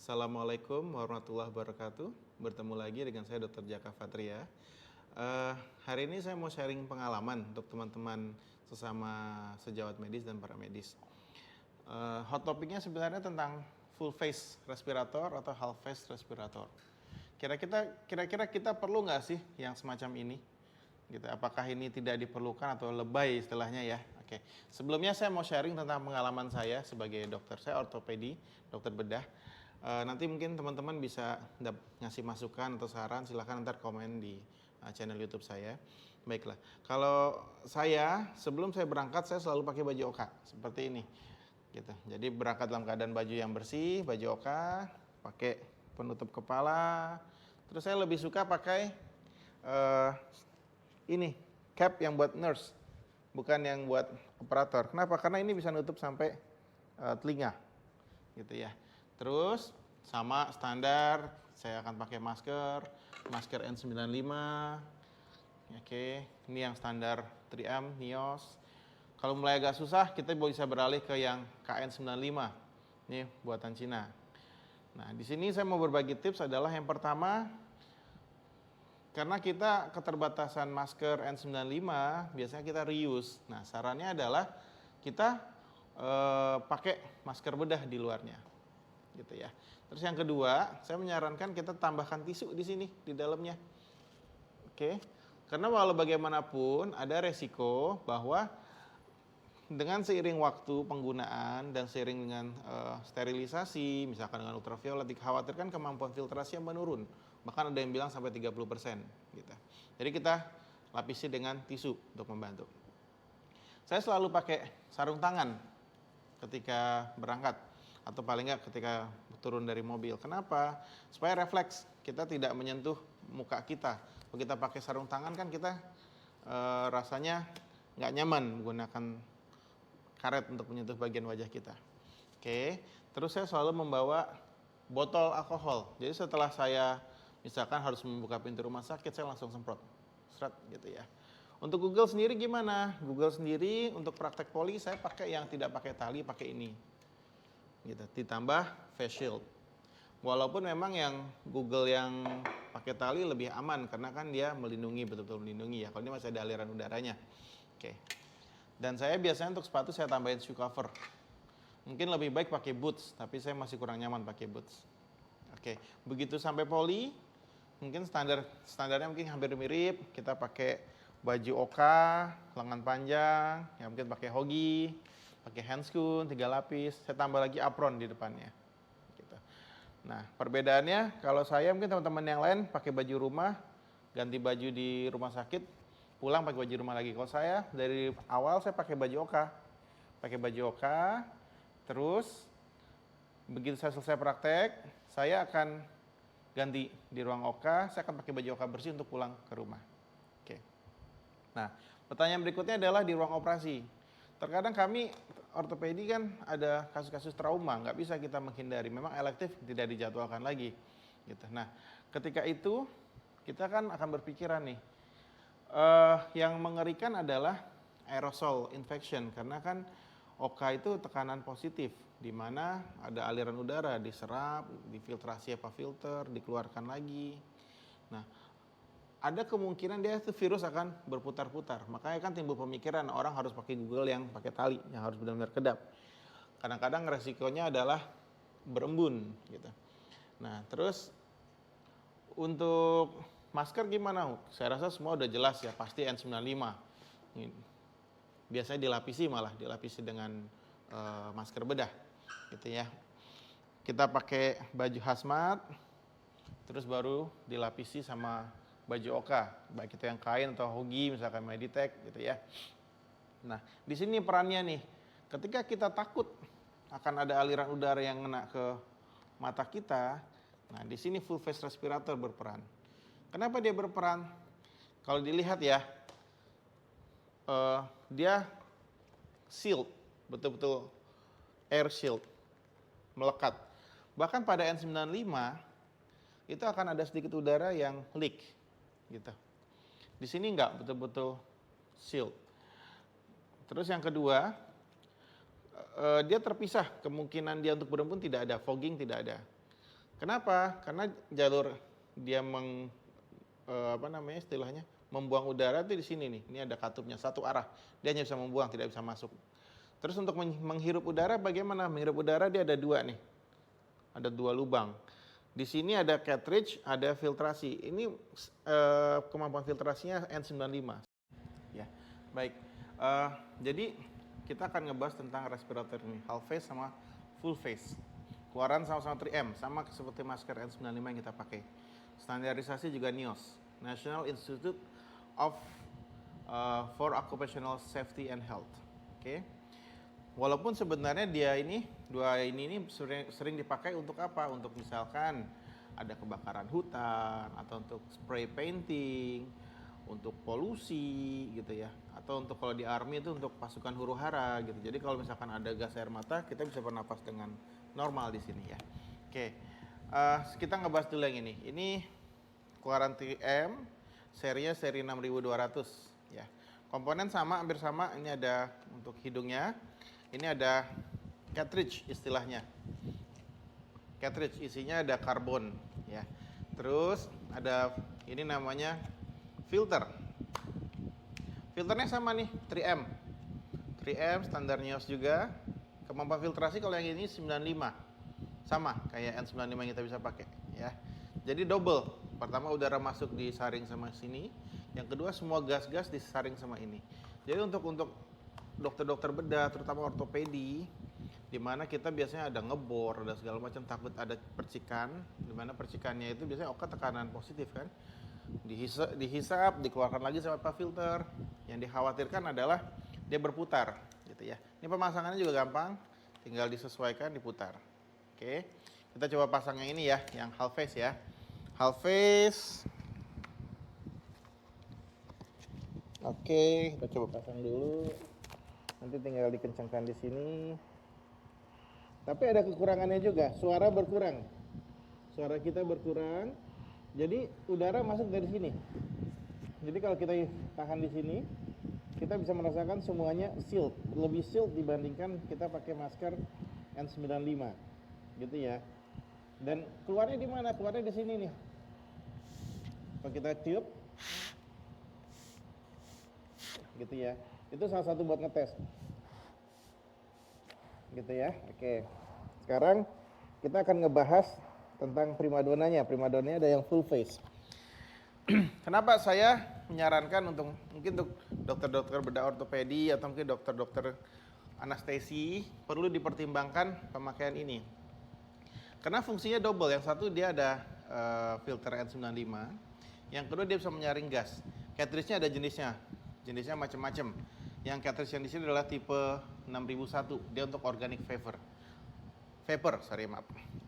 Assalamualaikum warahmatullahi wabarakatuh. Bertemu lagi dengan saya Dr. Jaka Fatria. Hari ini saya mau sharing pengalaman untuk teman-teman sesama sejawat medis dan para medis. Hot topiknya sebenarnya tentang full face respirator atau half face respirator. Kira-kira kita perlu nggak sih yang semacam ini? Gitu. Apakah ini tidak diperlukan atau lebay istilahnya ya? Oke. Sebelumnya saya mau sharing tentang pengalaman saya sebagai dokter. Saya ortopedi, dokter bedah. Nanti mungkin teman-teman bisa ngasih masukan atau saran, silahkan ntar komen di channel YouTube saya. Baiklah, kalau saya sebelum saya berangkat saya selalu pakai baju oka seperti ini, gitu. Jadi berangkat dalam keadaan baju yang bersih, baju oka, pakai penutup kepala. Terus saya lebih suka pakai ini cap yang buat nurse, bukan yang buat operator. Kenapa? Karena ini bisa nutup sampai telinga, gitu ya. Terus sama standar, saya akan pakai masker N95. Oke, ini yang standar 3M, NIOS. Kalau mulai agak susah, kita bisa beralih ke yang KN95. Ini buatan Cina. Nah, di sini saya mau berbagi tips adalah yang pertama, karena kita keterbatasan masker N95, biasanya kita reuse. Nah, sarannya adalah kita pakai masker bedah di luarnya, gitu ya. Terus yang kedua, saya menyarankan kita tambahkan tisu di sini, di dalamnya. Oke, karena walau bagaimanapun ada resiko bahwa dengan seiring waktu penggunaan dan seiring dengan sterilisasi, misalkan dengan ultraviolet, dikhawatirkan kemampuan filtrasi yang menurun. Bahkan ada yang bilang sampai 30%. Gitu. Jadi kita lapisi dengan tisu untuk membantu. Saya selalu pakai sarung tangan ketika berangkat, atau paling nggak ketika turun dari mobil. Kenapa? Supaya refleks, kita tidak menyentuh muka kita. Kalau kita pakai sarung tangan kan kita rasanya nggak nyaman menggunakan karet untuk menyentuh bagian wajah kita. Oke, terus saya selalu membawa botol alkohol. Jadi setelah saya misalkan harus membuka pintu rumah sakit, saya langsung semprot, seret gitu ya. Untuk Google sendiri gimana? Google sendiri untuk praktek poli saya pakai yang tidak pakai tali, pakai ini. Gitu, ditambah face shield. Walaupun memang yang Google yang pakai tali lebih aman karena kan dia melindungi, betul-betul melindungi ya. Kalau ini masih ada aliran udaranya. Oke. Dan saya biasanya untuk sepatu saya tambahin shoe cover. Mungkin lebih baik pakai boots, tapi saya masih kurang nyaman pakai boots. Oke, begitu sampai poli, mungkin standarnya mungkin hampir mirip. Kita pakai baju oka, lengan panjang, ya mungkin pakai hogi, pakai handscoon 3 lapis. Saya tambah lagi apron di depannya. Gitu. Nah, perbedaannya kalau saya mungkin teman-teman yang lain pakai baju rumah, ganti baju di rumah sakit, pulang pakai baju rumah lagi. Kalau saya dari awal saya pakai baju oka, terus begitu saya selesai praktek, saya akan ganti di ruang oka, saya akan pakai baju oka bersih untuk pulang ke rumah. Oke. Nah, pertanyaan berikutnya adalah di ruang operasi. Terkadang kami ortopedi kan ada kasus-kasus trauma, nggak bisa kita menghindari. Memang elektif tidak dijadwalkan lagi. Gitu. Nah, ketika itu kita kan akan berpikiran nih, yang mengerikan adalah aerosol infection karena kan oka itu tekanan positif di mana ada aliran udara diserap, difiltrasi apa filter, dikeluarkan lagi. Nah, ada kemungkinan dia itu virus akan berputar-putar. Makanya kan timbul pemikiran orang harus pakai Google yang pakai tali, yang harus benar-benar kedap. Kadang-kadang resikonya adalah berembun gitu. Nah, terus untuk masker gimana? Saya rasa semua udah jelas ya, pasti N95. Biasanya dilapisi dengan masker bedah, gitu ya. Kita pakai baju hazmat, terus baru dilapisi sama baju oka, baik itu yang kain atau hogi, misalkan Meditech, gitu ya. Nah, di sini perannya nih, ketika kita takut akan ada aliran udara yang kena ke mata kita, nah di sini full face respirator berperan. Kenapa dia berperan? Kalau dilihat ya, dia shield, betul-betul air shield, melekat. Bahkan pada N95 itu akan ada sedikit udara yang leak, gitu. Di sini enggak, betul-betul shield. Terus yang kedua, dia terpisah, kemungkinan dia untuk berembun tidak ada, fogging tidak ada. Kenapa? Karena jalur dia istilahnya membuang udara itu di sini nih. Ini ada katupnya satu arah. Dia hanya bisa membuang, tidak bisa masuk. Terus untuk menghirup udara bagaimana? Menghirup udara dia ada dua nih. Ada dua lubang. Di sini ada cartridge, ada filtrasi. Ini kemampuan filtrasinya N95. Ya, baik. Jadi kita akan ngebahas tentang respirator ini, half face sama full face. Keluaran sama-sama 3M, sama seperti masker N95 yang kita pakai. Standarisasi juga NIOS, National Institute of for Occupational Safety and Health. Oke. Walaupun sebenarnya dua ini sering dipakai untuk apa? Untuk misalkan ada kebakaran hutan atau untuk spray painting, untuk polusi gitu ya, atau untuk kalau di army itu untuk pasukan huru-hara gitu. Jadi kalau misalkan ada gas air mata, kita bisa bernapas dengan normal di sini ya. Oke, kita ngebahas dulu yang ini. Ini keluaran 3M, serinya seri 6200 ya. Komponen sama, hampir sama. Ini ada untuk hidungnya. Ini ada cartridge istilahnya. Cartridge isinya ada karbon ya. Terus ada ini namanya filter. Filternya sama nih, 3M. 3M standar NIOS juga. Kemampuan filtrasi kalau yang ini 95. Sama kayak N95 yang kita bisa pakai ya. Jadi double. Pertama udara masuk disaring sama sini, yang kedua semua gas-gas disaring sama ini. Jadi untuk dokter-dokter bedah, terutama ortopedi, di mana kita biasanya ada ngebor, ada segala macam, takut ada percikan, di mana percikannya itu biasanya tekanan positif kan. Dihisap, dikeluarkan lagi sama filter. Yang dikhawatirkan adalah dia berputar gitu ya. Ini pemasangannya juga gampang, tinggal disesuaikan, diputar. Oke, kita coba pasang yang ini ya, yang half face ya. Half face. Oke, kita coba pasang dulu. Nanti tinggal dikencangkan di sini. Tapi ada kekurangannya juga, suara berkurang. Suara kita berkurang. Jadi udara masuk dari sini. Jadi kalau kita tahan di sini, kita bisa merasakan semuanya sealed, lebih sealed dibandingkan kita pakai masker N95, gitu ya. Dan keluarnya di mana? Keluarnya di sini nih. Kalau kita tiup, gitu ya. Itu salah satu buat ngetes, gitu ya. Oke. Sekarang kita akan ngebahas tentang primadonanya. Primadonanya ada yang full face. Kenapa saya menyarankan mungkin untuk dokter-dokter bedah ortopedi atau mungkin dokter-dokter anestesi perlu dipertimbangkan pemakaian ini. Karena fungsinya double. Yang satu dia ada filter N95, yang kedua dia bisa menyaring gas. Cartridge-nya ada jenisnya macam-macam. Yang cartridge yang di sini adalah tipe 6001, dia untuk organic vapor.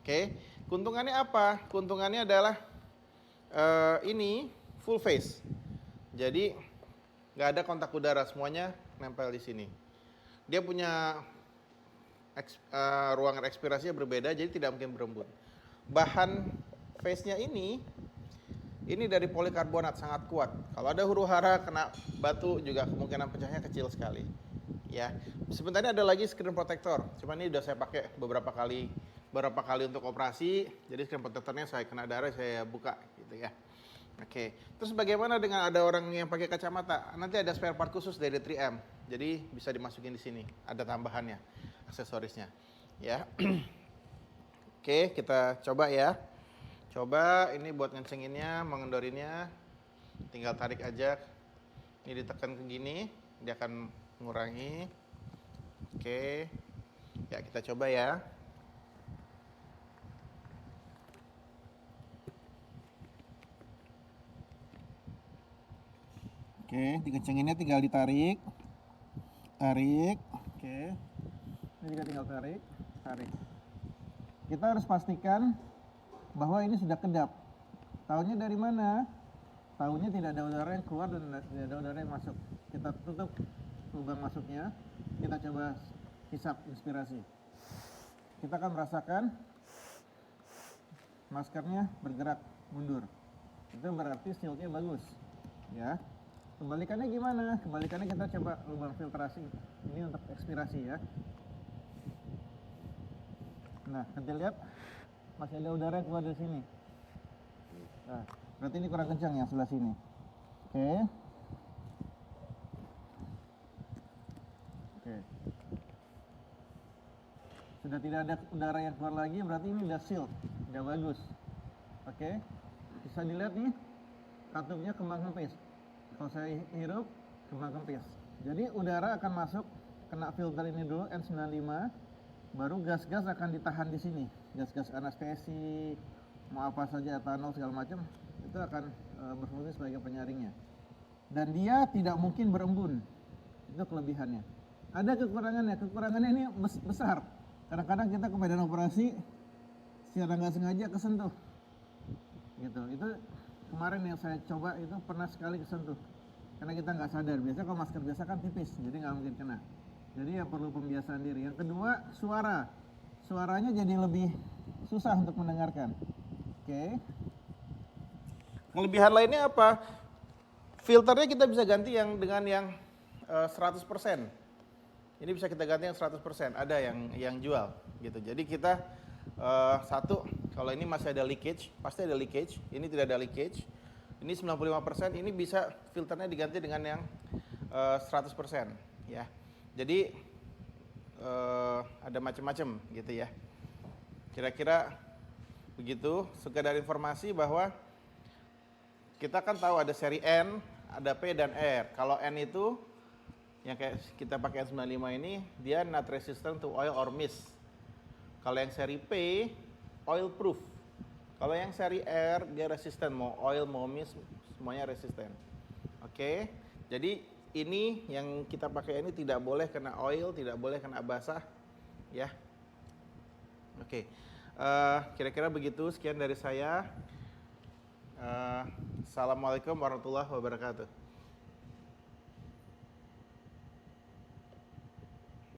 Oke. Keuntungannya apa? Keuntungannya adalah ini full face, jadi nggak ada kontak udara, semuanya nempel di sini. Dia punya ruangan ekspirasinya berbeda, jadi tidak mungkin berembun. Bahan face-nya ini dari polikarbonat, sangat kuat. Kalau ada huru-hara kena batu juga kemungkinan pecahnya kecil sekali. Ya, sebenarnya ada lagi screen protector, cuman ini udah saya pakai beberapa kali untuk operasi, jadi screen protectornya saya kena darah saya buka gitu ya. Oke, terus bagaimana dengan ada orang yang pakai kacamata? Nanti ada spare part khusus dari 3M, jadi bisa dimasukin di sini, ada tambahannya, aksesorisnya, ya. Oke, kita coba ya. Coba ini buat ngencenginnya, mengendorinnya, tinggal tarik aja. Ini ditekan ke gini, dia akan mengurangi. Oke, ya kita coba ya. Oke, dikencenginnya tinggal ditarik. Oke. Ini juga tinggal tarik. Kita harus pastikan bahwa ini sudah kedap. Taunya dari mana? Taunya tidak ada udara yang keluar dan tidak ada udara yang masuk. Kita tutup lubang masuknya. Kita coba hisap inspirasi. Kita akan merasakan maskernya bergerak mundur. Itu berarti shieldnya bagus. Ya. Kembalikannya gimana? Kembalikannya kita coba lubang filtrasi. Ini untuk ekspirasi ya. Nah, nanti lihat masih ada udara yang keluar dari sini. Nah, berarti ini kurang kencang yang sebelah sini. Oke. Oke. Sudah tidak ada udara yang keluar lagi, berarti ini udah seal, udah bagus. Oke. Bisa dilihat nih, katupnya kembang kempis. Kalau saya hirup, kembang kempis. Jadi udara akan masuk, kena filter ini dulu, N95, baru gas-gas akan ditahan di sini. Gas-gas anestesi, mau apa saja, etanol segala macam, itu akan berfungsi sebagai penyaringnya. Dan dia tidak mungkin berembun, itu kelebihannya. Ada kekurangannya ini besar. Kadang-kadang kita ke medan operasi secara nggak sengaja kesentuh, gitu. Itu kemarin yang saya coba itu pernah sekali kesentuh, karena kita nggak sadar. Biasa kalau masker biasa kan tipis, jadi nggak mungkin kena. Jadi ya perlu pembiasaan diri. Yang kedua, suaranya jadi lebih susah untuk mendengarkan. Oke. Kelebihan lainnya apa? Filternya kita bisa ganti yang dengan yang 100%. Ini bisa kita ganti yang 100%. Ada yang jual gitu. Jadi kita satu, kalau ini masih ada leakage, pasti ada leakage. Ini tidak ada leakage. Ini 95%, ini bisa filternya diganti dengan yang 100%, ya. Jadi ada macam-macam gitu ya. Kira-kira begitu. Sekedar informasi bahwa kita kan tahu ada seri N, ada P dan R. Kalau N itu yang kayak kita pakai N95 ini, dia not resistant to oil or mist. Kalau yang seri P, oil proof. Kalau yang seri R, dia resistant, mau oil mau mist semuanya resistant. Oke. Jadi ini yang kita pakai ini tidak boleh kena oil, tidak boleh kena basah, ya. Oke. Kira-kira begitu, sekian dari saya. Assalamualaikum warahmatullahi wabarakatuh.